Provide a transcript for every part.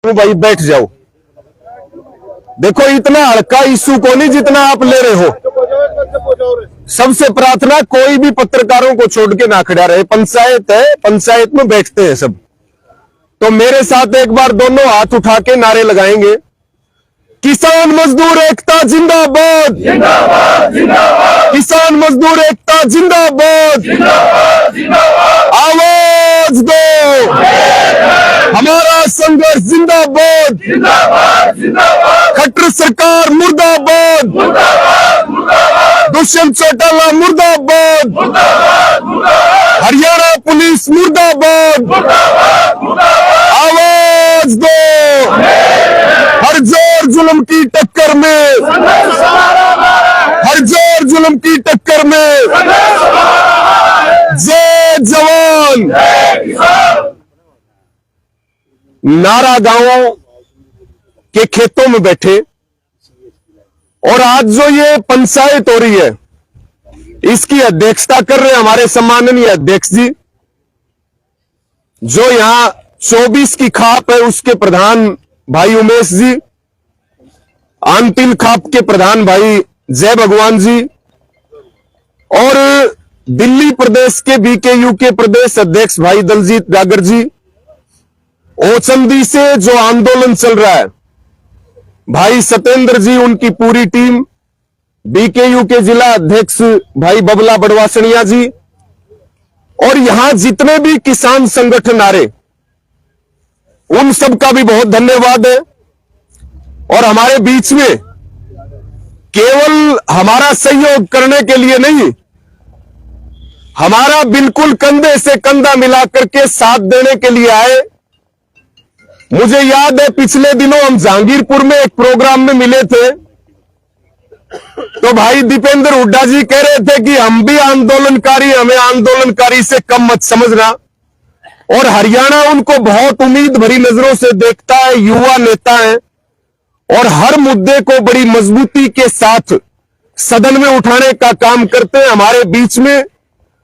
भाई बैठ जाओ। देखो इतना हल्का इश्यू को नहीं जितना आप ले रहे हो। सबसे प्रार्थना कोई भी पत्रकारों को छोड़ के ना खड़ा रहे। पंचायत है, पंचायत में बैठते हैं सब। तो मेरे साथ एक बार दोनों हाथ उठा के नारे लगाएंगे। किसान मजदूर एकता जिंदाबाद, जिंदाबाद, जिंदाबाद। किसान मजदूर एकता जिंदाबाद, जिंदाबाद, जिंदाबाद। आवाज दो, हमारा संघर्ष जिंदाबाद, जिंदाबाद, जिंदाबाद। खट्टर सरकार मुर्दाबाद, मुर्दाबाद, मुर्दाबाद। दुष्यंत चौटाला मुर्दाबाद, मुर्दाबाद, मुर्दाबाद। हरियाणा पुलिस मुर्दाबाद, मुर्दाबाद, मुर्दाबाद। आवाज दो, हर जोर जुल्म की टक्कर में, हर जोर जुल्म की टक्कर में, जय जवान। नारा गांवों के खेतों में बैठे और आज जो ये पंचायत हो रही है इसकी अध्यक्षता कर रहे हैं हमारे सम्माननीय अध्यक्ष जी। जो यहां 24 की खाप है उसके प्रधान भाई उमेश जी, आंतिल खाप के प्रधान भाई जय भगवान जी और दिल्ली प्रदेश के बीकेयू के प्रदेश अध्यक्ष भाई दलजीत डागर जी। ओचंदी से जो आंदोलन चल रहा है भाई सतेंद्र जी, उनकी पूरी टीम, बीकेयू के जिला अध्यक्ष भाई बबला बड़वासनिया जी और यहां जितने भी किसान संगठन आ रहे उन सब का भी बहुत धन्यवाद है। और हमारे बीच में केवल हमारा सहयोग करने के लिए नहीं, हमारा बिल्कुल कंधे से कंधा मिलाकर के साथ देने के लिए आए। मुझे याद है पिछले दिनों हम जहांगीरपुर में एक प्रोग्राम में मिले थे तो भाई दीपेंद्र हुड्डा जी कह रहे थे कि हम भी आंदोलनकारी, हमें आंदोलनकारी से कम मत समझना। और हरियाणा उनको बहुत उम्मीद भरी नजरों से देखता है, युवा नेता है और हर मुद्दे को बड़ी मजबूती के साथ सदन में उठाने का काम करते हैं। हमारे बीच में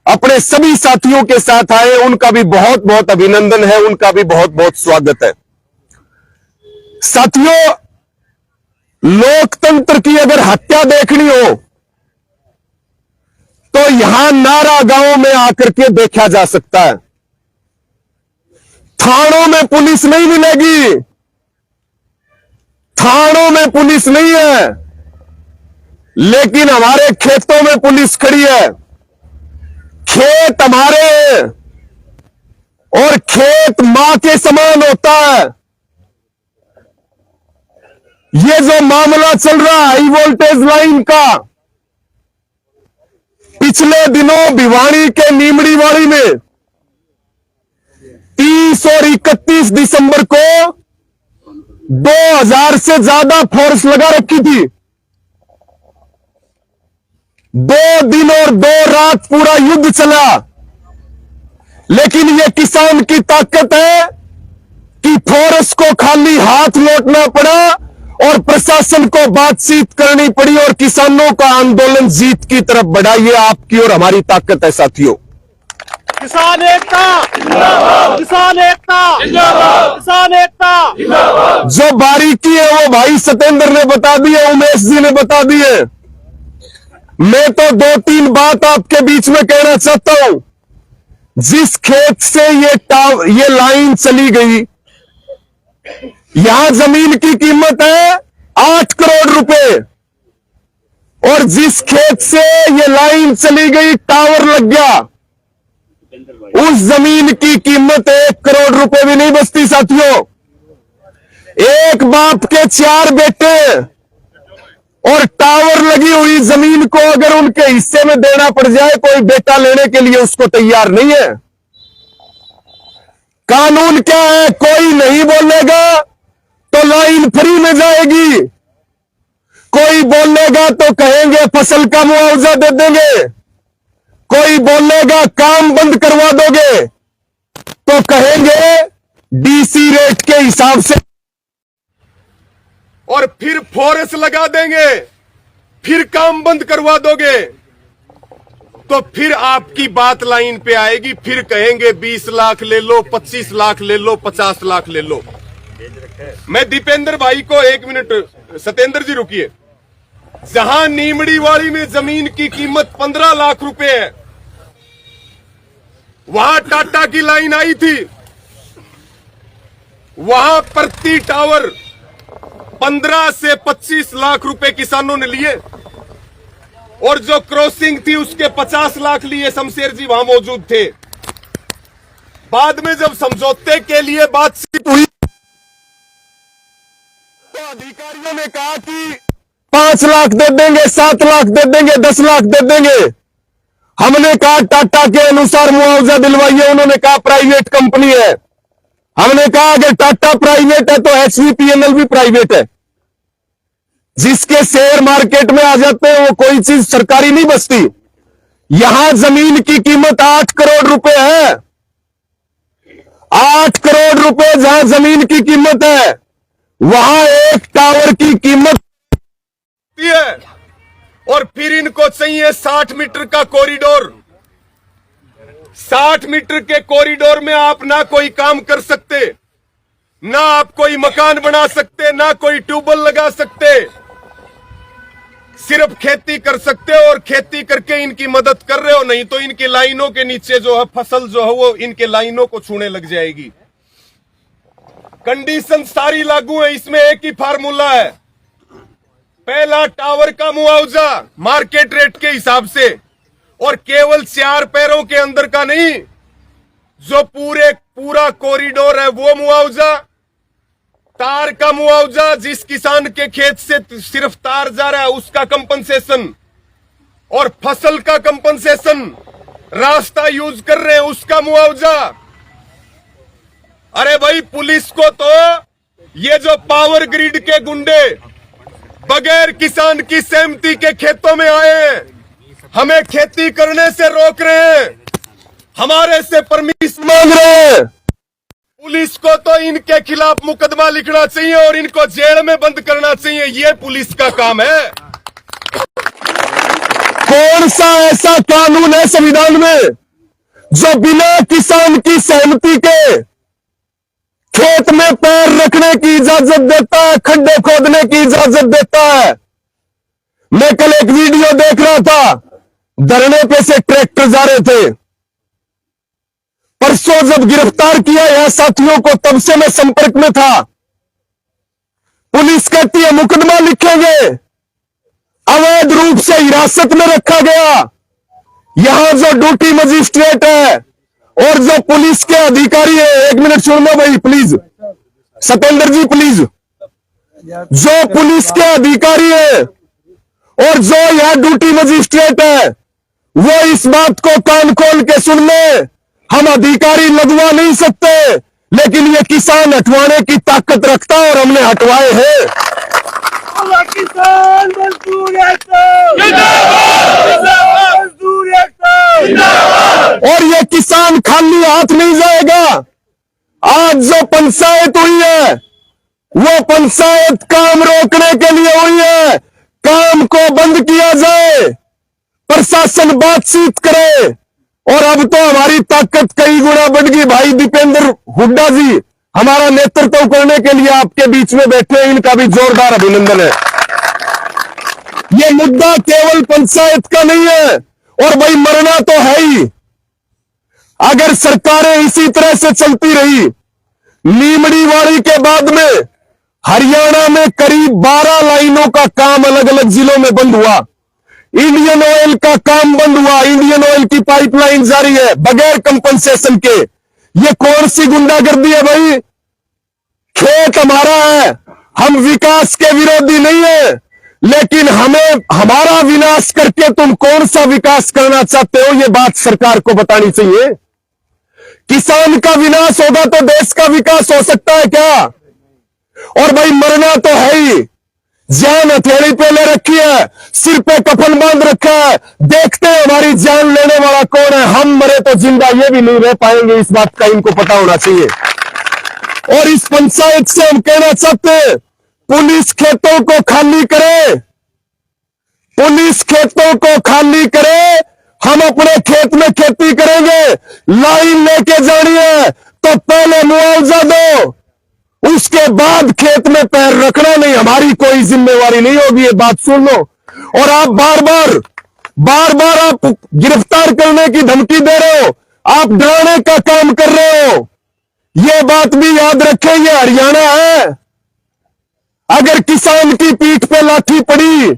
अपने सभी साथियों के साथ आए, उनका भी बहुत बहुत अभिनंदन है, उनका भी बहुत बहुत स्वागत है। साथियों, लोकतंत्र की अगर हत्या देखनी हो तो यहां नारा गांव में आकर के देखा जा सकता है। थानों में पुलिस नहीं मिलेगी, थानों में पुलिस नहीं है, लेकिन हमारे खेतों में पुलिस खड़ी है। खेत हमारे हैं और खेत मां के समान होता है। ये जो मामला चल रहा है हाई वोल्टेज लाइन का, पिछले दिनों भिवाड़ी के नीमड़ीवाड़ी में 30 और 31 दिसंबर को 2000 से ज्यादा फोर्स लगा रखी थी। 2 दिन और 2 रात पूरा युद्ध चला, लेकिन यह किसान की ताकत है कि फोर्स को खाली हाथ लौटना पड़ा और प्रशासन को बातचीत करनी पड़ी और किसानों का आंदोलन जीत की तरफ बढ़ा। यह आपकी और हमारी ताकत है साथियों। किसान एकता जिंदाबाद, किसान एकता जिंदाबाद, किसान एकता जिंदाबाद। जो बारीकी है वो भाई सतेंद्र ने बता दी है, उमेश जी ने बता दी है। मैं तो 2-3 बात आपके बीच में कहना चाहता हूं। जिस खेत से ये लाइन चली गई, यहां जमीन की कीमत है 8 करोड़ रुपए और जिस खेत से ये लाइन चली गई, टावर लग गया, उस जमीन की कीमत 1 करोड़ रुपए भी नहीं बचती साथियों। एक बाप के 4 बेटे और टावर लगी हुई जमीन को अगर उनके हिस्से में देना पड़ जाए, कोई बेटा लेने के लिए उसको तैयार नहीं है। कानून क्या है? कोई नहीं बोलेगा तो लाइन फ्री में जाएगी, कोई बोलेगा तो कहेंगे फसल का मुआवजा दे देंगे, कोई बोलेगा काम बंद करवा दोगे तो कहेंगे डीसी रेट के हिसाब से, और फिर फोर्स लगा देंगे, फिर काम बंद करवा दोगे तो फिर आपकी बात लाइन पे आएगी, फिर कहेंगे 20 लाख ले लो, 25 लाख ले लो, 50 लाख ले लो। मैं दीपेंद्र भाई को 1 मिनट, सतेंद्र जी रुकिए। जहां नीमड़ी वाली में जमीन की कीमत 15 लाख रुपए है, वहां टाटा की लाइन आई थी, वहां प्रति टावर 15 से 25 लाख रुपए किसानों ने लिए, और जो क्रॉसिंग थी उसके 50 लाख लिए। शमशेर जी वहां मौजूद थे। बाद में जब समझौते के लिए बातचीत हुई तो अधिकारियों ने कहा कि 5 लाख दे देंगे, 7 लाख दे देंगे, 10 लाख दे देंगे। हमने कहा टाटा के अनुसार मुआवजा दिलवाइए। उन्होंने कहा प्राइवेट कंपनी है। हमने कहा अगर टाटा प्राइवेट है तो HVPNL भी प्राइवेट है। जिसके शेयर मार्केट में आ जाते हैं वो कोई चीज सरकारी नहीं बचती। यहां जमीन की कीमत 8 करोड़ रुपए है। 8 करोड़ रुपए जहां जमीन की कीमत है, वहां एक टावर की कीमत है। और फिर इनको चाहिए 60 मीटर का कॉरिडोर। 60 मीटर के कॉरिडोर में आप ना कोई काम कर सकते, ना आप कोई मकान बना सकते, ना कोई ट्यूबवेल लगा सकते, सिर्फ खेती कर सकते हो। और खेती करके इनकी मदद कर रहे हो, नहीं तो इनकी लाइनों के नीचे जो है फसल जो है वो इनके लाइनों को छूने लग जाएगी। कंडीशन सारी लागू है। इसमें एक ही फार्मूला है। पहला, टावर का मुआवजा मार्केट रेट के हिसाब से, और केवल 4 पैरों के अंदर का नहीं, जो पूरा कॉरिडोर है वो मुआवजा। तार का मुआवजा, जिस किसान के खेत से सिर्फ तार जा रहा है उसका कंपनसेशन, और फसल का कंपनसेशन, रास्ता यूज कर रहे हैं उसका मुआवजा। अरे भाई, पुलिस को तो ये जो पावर ग्रिड के गुंडे बगैर किसान की सहमति के खेतों में आए हैं, हमें खेती करने से रोक रहे हैं, हमारे से परमिशन मांग रहे हैं। पुलिस को तो इनके खिलाफ मुकदमा लिखना चाहिए और इनको जेल में बंद करना चाहिए। ये पुलिस का काम है। कौन सा ऐसा कानून है संविधान में जो बिना किसान की सहमति के खेत में पैर रखने की इजाजत देता है, खड्डे खोदने की इजाजत देता है? मैं कल एक वीडियो देख रहा था, धरने पे से ट्रैक्टर जा रहे थे। परसों जब गिरफ्तार किया यह साथियों को, तब से मैं संपर्क में था। पुलिस कहती है मुकदमा लिखेंगे, अवैध रूप से हिरासत में रखा गया। यहां जो ड्यूटी मजिस्ट्रेट है और जो पुलिस के अधिकारी है, 1 मिनट सुनना भाई प्लीज, सतेंद्र जी प्लीज। जो पुलिस के अधिकारी है और जो यह ड्यूटी मजिस्ट्रेट है, वो इस बात को कान खोल के सुन ले। हम अधिकारी लगवा नहीं सकते, लेकिन ये किसान हटवाने की ताकत रखता है और हमने हटवाए हैं। किसान मजदूर एकता जिंदाबाद, मजदूर एकता जिंदाबाद। और ये किसान खाली हाथ नहीं जाएगा। आज जो पंचायत हुई है, वो पंचायत काम रोकने के लिए हुई है। काम को बंद किया जाए, प्रशासन बातचीत करे। और अब तो हमारी ताकत कई गुना बढ़ गई। भाई दीपेंद्र हुड्डा जी हमारा नेतृत्व करने के लिए आपके बीच में बैठे हैं, इनका भी जोरदार अभिनंदन है। ये मुद्दा केवल पंचायत का नहीं है, और भाई मरना तो है ही। अगर सरकारें इसी तरह से चलती रही, नीमड़ी वाली के बाद में हरियाणा में करीब 12 लाइनों का काम अलग अलग जिलों में बंद हुआ। इंडियन ऑयल का काम बंद हुआ। इंडियन ऑयल की पाइपलाइन जारी है बगैर कंपनसेशन के। ये कौन सी गुंडागर्दी है भाई? खेत हमारा है, हम विकास के विरोधी नहीं है, लेकिन हमें हमारा विनाश करके तुम कौन सा विकास करना चाहते हो, ये बात सरकार को बतानी चाहिए। किसान का विनाश होगा तो देश का विकास हो सकता है क्या? और भाई मरना तो है ही। जान हथेली पे ले रखी है, सिर पे कफन बांध रखा है। देखते हैं हमारी जान लेने वाला कौन है। हम मरे तो जिंदा ये भी नहीं रह पाएंगे, इस बात का इनको पता होना चाहिए। और इस पंचायत से हम कहना चाहते हैं, पुलिस खेतों को खाली करे, पुलिस खेतों को खाली करे। हम अपने खेत में खेती करेंगे। लाइन लेके जानी है तो पहले मुआवजा दो, उसके बाद खेत में पैर रखना नहीं, हमारी कोई जिम्मेवारी नहीं होगी। ये बात सुन लो। और आप बार बार आप गिरफ्तार करने की धमकी दे रहे हो, आप डराने का काम कर रहे हो। ये बात भी याद रखें, ये हरियाणा है। अगर किसान की पीठ पे लाठी पड़ी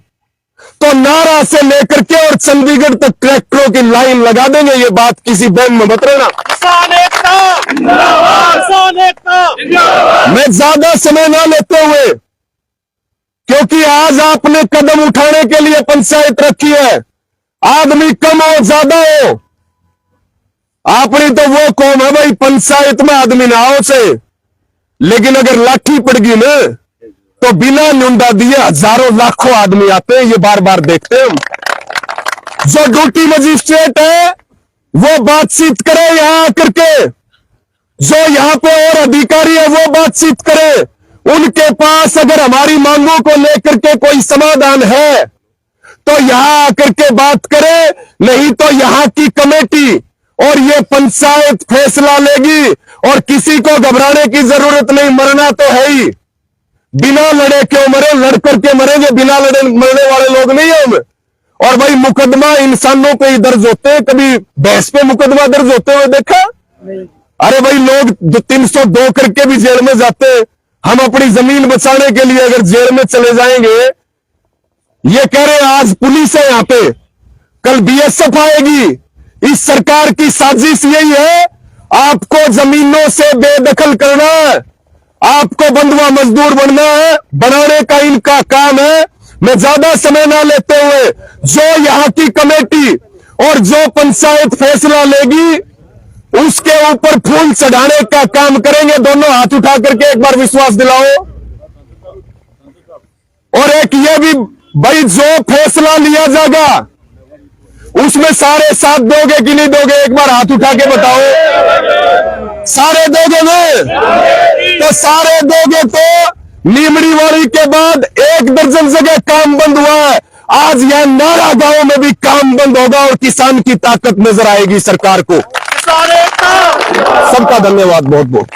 तो नारा से लेकर के और चंडीगढ़ तक ट्रैक्टरों की लाइन लगा देंगे। ये बात किसी बैंक में मत रहना। किसान एकता जिंदाबाद, किसान एकता जिंदाबाद। मैं ज्यादा समय ना लेते हुए, क्योंकि आज आपने कदम उठाने के लिए पंचायत रखी है, आदमी कम हो ज्यादा हो, आपने तो वो कौम है भाई, पंचायत में आदमी ना हो से। लेकिन अगर लाठी पड़ गई ना तो बिना नुंडा दिए हजारों लाखों आदमी आते हैं। ये बार बार देखते हैं हम। जो ड्यूटी मजिस्ट्रेट है वो बातचीत करे यहां आकर के, जो यहां पे और अधिकारी है वो बातचीत करे। उनके पास अगर हमारी मांगों को लेकर के कोई समाधान है तो यहां आकर के बात करे, नहीं तो यहां की कमेटी और ये पंचायत फैसला लेगी। और किसी को घबराने की जरूरत नहीं, मरना तो है ही। बिना लड़े क्यों मरे, लड़ करके मरेंगे, बिना लड़े मरने वाले लोग नहीं है हम। और भाई मुकदमा इंसानों पे ही दर्ज होते हैं, कभी भैंस पे मुकदमा दर्ज होते हुए देखा? अरे भाई लोग 302 करके भी जेल में जाते हैं। हम अपनी जमीन बचाने के लिए अगर जेल में चले जाएंगे, ये कह रहे हैं आज पुलिस है यहां पे, कल बीएसएफ आएगी। इस सरकार की साजिश यही है, आपको जमीनों से बेदखल करना है, आपको बंधुआ मजदूर बनना है, बनाने का इनका काम है। मैं ज्यादा समय ना लेते हुए, जो यहां की कमेटी और जो पंचायत फैसला लेगी उसके ऊपर फूल चढ़ाने का काम करेंगे। दोनों हाथ उठा करके एक बार विश्वास दिलाओ। और एक ये भी भाई, जो फैसला लिया जाएगा उसमें सारे साथ दोगे कि नहीं दोगे, एक बार हाथ उठा के बताओ। सारे दोगे ना? तो सारे दोगे तो नीमड़ी वाली के बाद 1 दर्जन जगह काम बंद हुआ है। आज यह नारा गांव में भी काम बंद होगा और किसान की ताकत नजर आएगी सरकार को। सबका धन्यवाद बहुत बहुत।